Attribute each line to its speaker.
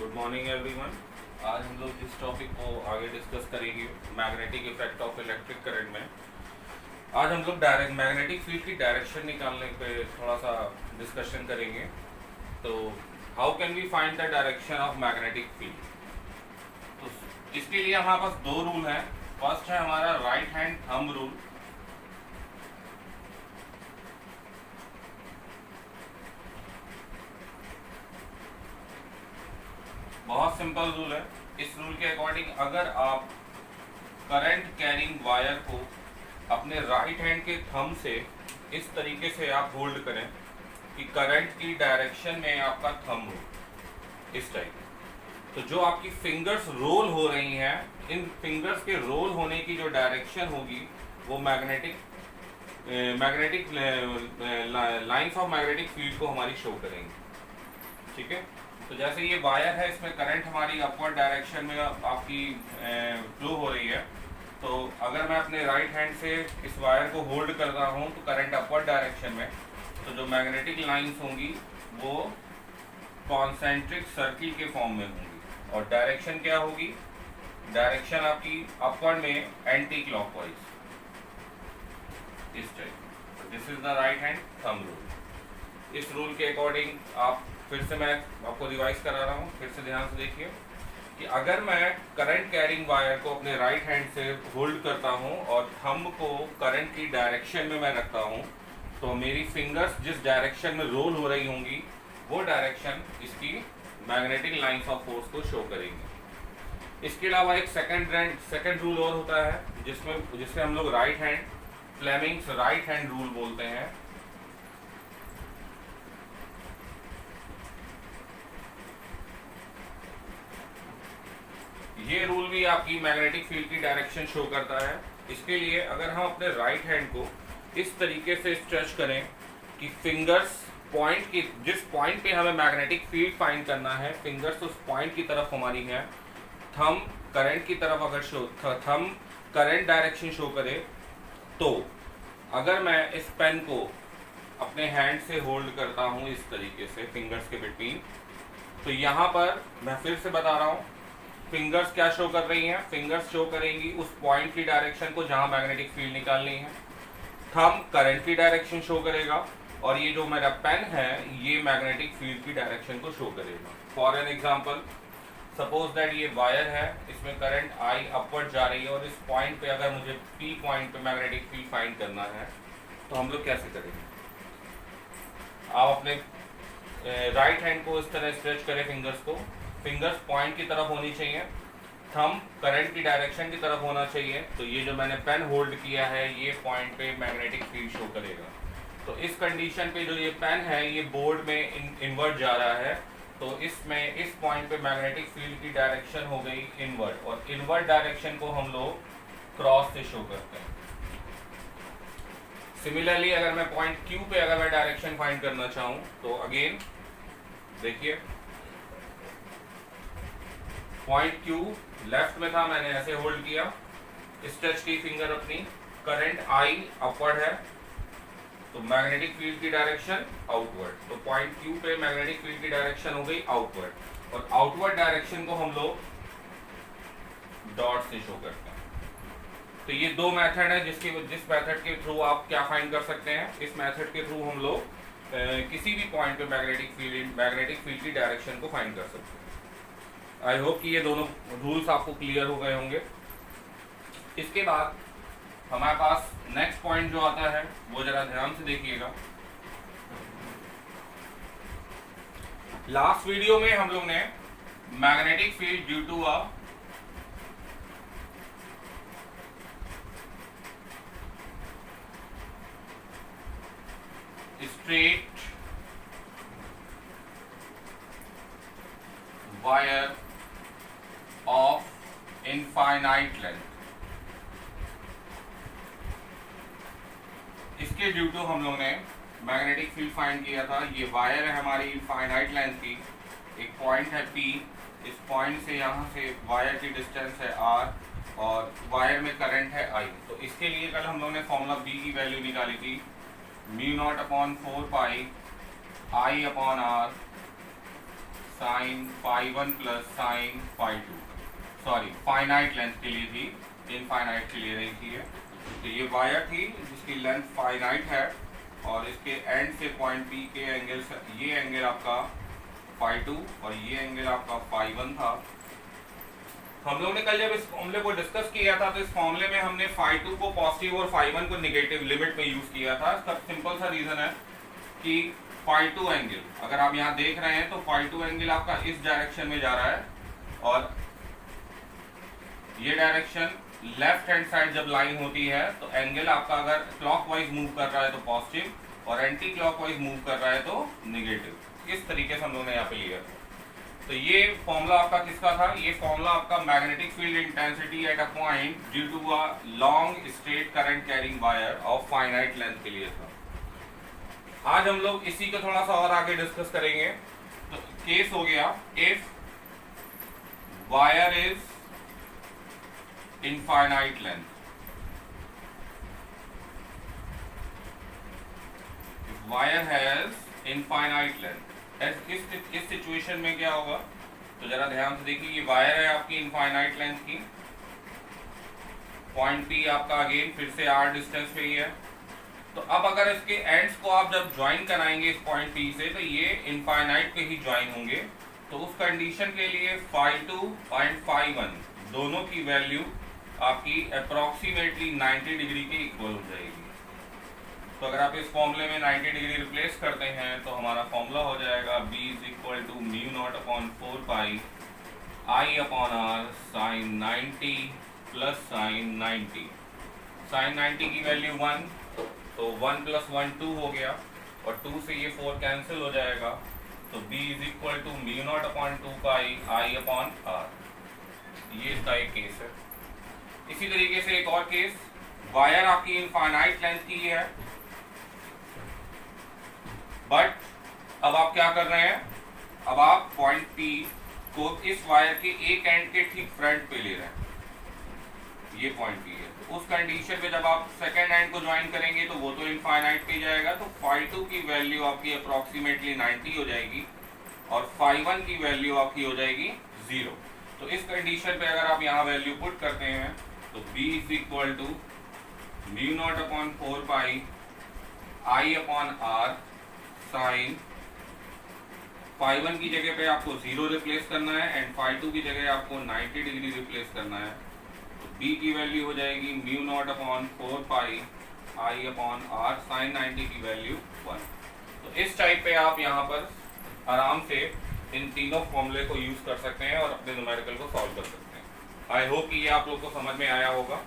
Speaker 1: Good morning everyone. आज हम लोग जिस टॉपिक को आगे डिस्कस करेंगे magnetic effect of electric current में, आज हम लोग डायरेक्ट मैग्नेटिक फील्ड की डायरेक्शन निकालने पे थोड़ा सा डिस्कशन करेंगे। तो how can we find the direction of magnetic field? तो इसके लिए हमारे पास दो रूल हैं। फर्स्ट है हमारा राइट हैंड थंब रूल। बहुत सिंपल रूल है। इस रूल के अकॉर्डिंग अगर आप करंट कैरिंग वायर को अपने राइट हैंड के थंब से इस तरीके से आप होल्ड करें कि करंट की डायरेक्शन में आपका थंब हो इस टाइप, तो जो आपकी फिंगर्स रोल हो रही हैं, इन फिंगर्स के रोल होने की जो डायरेक्शन होगी वो magnetic lines of magnetic field को हमारी शो करेंगे। ठीक है, तो जैसे ये वायर है, इसमें करंट हमारी अपवर्ड डायरेक्शन में आपकी फ्लो हो रही है। तो अगर मैं अपने राइट हैंड से इस वायर को होल्ड कर रहा हूँ तो करंट अपवर्ड डायरेक्शन में, तो जो मैग्नेटिक लाइंस होंगी वो कॉन्सेंट्रिक सर्किल के फॉर्म में होंगी और डायरेक्शन क्या होगी? डायरेक्शन आपकी अपवर्ड में एंटी क्लॉकवाइज इस type. This is the right hand thumb rule. इस रूल के अकॉर्डिंग आप फिर से मैं आपको रिवाइज करा रहा हूँ, फिर से ध्यान से देखिए कि अगर मैं करंट कैरिंग वायर को अपने राइट हैंड से होल्ड करता हूँ और थंब को करंट की डायरेक्शन में मैं रखता हूँ, तो मेरी फिंगर्स जिस डायरेक्शन में रोल हो रही होंगी वो डायरेक्शन इसकी मैग्नेटिक लाइंस ऑफ फोर्स को शो करेंगे। इसके अलावा एक सेकंड रूल और होता है जिसे हम लोग right hand Fleming's right hand rule बोलते हैं। ये रूल भी आपकी मैग्नेटिक फील्ड की डायरेक्शन शो करता है। इसके लिए अगर हम अपने राइट हैंड को इस तरीके से स्ट्रेच करें कि फिंगर्स पॉइंट की जिस पॉइंट पे हमें मैग्नेटिक फील्ड फाइंड करना है, फिंगर्स उस पॉइंट की तरफ हमारी है, थंब करंट की तरफ अगर थंब करंट डायरेक्शन शो करे, तो अगर मैं इस पेन को अपने हैंड से होल्ड करता हूँ इस तरीके से फिंगर्स के बिटवीन, तो यहाँ पर मैं फिर से बता रहा हूँ, फिंगर्स क्या शो कर रही हैं? फिंगर्स शो करेंगी उस पॉइंट की डायरेक्शन को जहां मैग्नेटिक फील्ड निकालनी है। थंब करंट की डायरेक्शन शो करेगा और ये जो मेरा पेन है ये मैग्नेटिक फील्ड की डायरेक्शन को शो करेगा। For an example, suppose that ये वायर है, इसमें करंट आई अपवर्ड जा रही है और इस पॉइंट पे अगर मुझे पी पॉइंट पे मैग्नेटिक फील्ड फाइंड करना है तो हम लोग कैसे करेंगे? आप अपने राइट हैंड को इस तरह स्ट्रेच करें, फिंगर्स पॉइंट की तरफ होनी चाहिए, थंब करंट की डायरेक्शन की तरफ होना चाहिए। तो ये जो मैंने पेन होल्ड किया है ये पॉइंट पे मैग्नेटिक फील्ड शो करेगा। तो इस कंडीशन पे जो ये पेन है ये बोर्ड में इनवर्ट जा रहा है, तो इसमें इस पॉइंट पे मैग्नेटिक फील्ड की डायरेक्शन हो गई इनवर्ट, और इनवर्ट डायरेक्शन को हम लोग क्रॉस से शो करते हैं। सिमिलरली अगर मैं पॉइंट क्यू पे अगर मैं डायरेक्शन फाइंड करना चाहूँ तो अगेन देखिए, पॉइंट क्यू लेफ्ट में था, मैंने ऐसे होल्ड किया, स्ट्रेच की फिंगर अपनी, करंट आई अपवर्ड है तो मैग्नेटिक फील्ड की डायरेक्शन आउटवर्ड, तो पॉइंट क्यू पे मैग्नेटिक फील्ड की डायरेक्शन हो गई आउटवर्ड, और आउटवर्ड डायरेक्शन को हम लोग डॉट से शो करते हैं। तो ये दो मेथड है जिस मेथड के थ्रू आप क्या फाइंड कर सकते हैं। इस मेथड के थ्रू हम लोग किसी भी पॉइंट पे मैग्नेटिक फील्ड की डायरेक्शन को फाइंड कर सकते हैं। आई होप कि ये दोनों रूल्स आपको क्लियर हो गए होंगे। इसके बाद हमारे पास नेक्स्ट पॉइंट जो आता है वो जरा ध्यान से देखिएगा। लास्ट वीडियो में हम लोग ने magnetic field due to a straight wire of infinite length, इसके ड्यू टू हम लोग ने मैग्नेटिक फील्ड फाइंड किया था। ये वायर है हमारी इनफाइनाइट लेंथ की, एक पॉइंट है P, इस पॉइंट से यहाँ से वायर की डिस्टेंस है R और वायर में करंट है I। तो इसके लिए कल हम लोग ने फॉर्मूला B की वैल्यू निकाली थी, mu naught upon 4 pi I upon R sine phi one plus sine phi two, sorry finite length के लिए थी, इनफाइनाइट के लिए नहीं थी ये। तो ये वायर थी जिसकी लेंथ फाइनाइट है और इसके एंड से पॉइंट पी के एंगल से, ये एंगल आपका फाई टू और ये एंगल आपका फाई वन था। हम लोग ने कल जब इस फॉर्मूले को डिस्कस किया था तो इस फॉर्मूले में हमने फाई टू को पॉजिटिव और फाई वन को नेगेटिव लिमिट में यूज किया था। इसका सिंपल सा रीजन है कि फाई टू एंगल, अगर आप यहाँ देख रहे हैं तो फाई टू एंगल आपका इस डायरेक्शन में जा रहा है और ये डायरेक्शन लेफ्ट हैंड साइड जब लाइन होती है तो एंगल आपका अगर क्लॉकवाइज मूव कर रहा है तो पॉजिटिव और एंटी क्लॉकवाइज मूव कर रहा है तो नेगेटिव। इस तरीके से हम लोगों ने यहाँ पे लिया था। तो ये फॉर्मूला आपका किसका था? ये फॉर्मूला आपका magnetic field intensity at a point due to a long straight current carrying wire of finite length के लिए था। आज हम लोग इसी को थोड़ा सा और आगे डिस्कस करेंगे। तो केस हो गया if wire is infinite length, wire has infinite length. इस सिचुएशन में क्या होगा? तो जरा ध्यान से देखिए, ये वायर है आपकी इनफाइनाइट लेंथ की, पॉइंट पी आपका अगेन फिर से आर डिस्टेंस पे ही है। तो अब अगर इसके एंड्स को आप जब ज्वाइन कराएंगे इस पॉइंट पी से तो ये इनफाइनाइट पे ही ज्वाइन होंगे। तो उस कंडीशन के लिए phi two and phi one दोनों की वैल्यू आपकी अप्रोक्सीमेटली 90 डिग्री के इक्वल हो जाएगी। तो अगर आप इस फॉर्मूले में 90 डिग्री रिप्लेस करते हैं तो हमारा फॉर्मूला हो जाएगा B is equal to mu naught upon 4 pi I upon R sine 90 plus sine 90। Sine 90 की वैल्यू 1, तो 1 प्लस 1 2 हो गया और 2 से ये 4 कैंसिल हो जाएगा। तो B is equal to mu naught upon 2 pi I upon R. ये इसका एक केस है। इसी तरीके से एक और केस, वायर आपकी इनफाइनाइट लेंथ की है बट अब आप क्या कर रहे हैं, अब आप पॉइंट P को इस वायर के एक एंड के ठीक फ्रंट पे ले रहे हैं, ये पॉइंट P है। तो उस कंडीशन में जब आप सेकेंड एंड को ज्वाइन करेंगे तो वो तो इनफाइनाइट पे जाएगा, तो फाई टू की वैल्यू आपकी अप्रोक्सीमेटली 90 हो जाएगी और फाई वन की वैल्यू आपकी हो जाएगी 0। तो इस कंडीशन पे अगर आप यहाँ वैल्यू पुट करते हैं तो B is equal to mu naught upon 4 pi I upon R sine phi one की जगह पे आपको 0 रिप्लेस करना है एंड फाई टू की जगह आपको 90 डिग्री रिप्लेस करना है। तो B की वैल्यू हो जाएगी mu naught upon 4 pi I upon R sine 90 की वैल्यू 1। तो इस टाइप पे आप यहाँ पर आराम से इन तीनों फॉर्मूले को यूज कर सकते हैं और अपने न्यूमेरिकल को सॉल्व कर सकते हैं। आई होप कि ये आप लोग को समझ में आया होगा।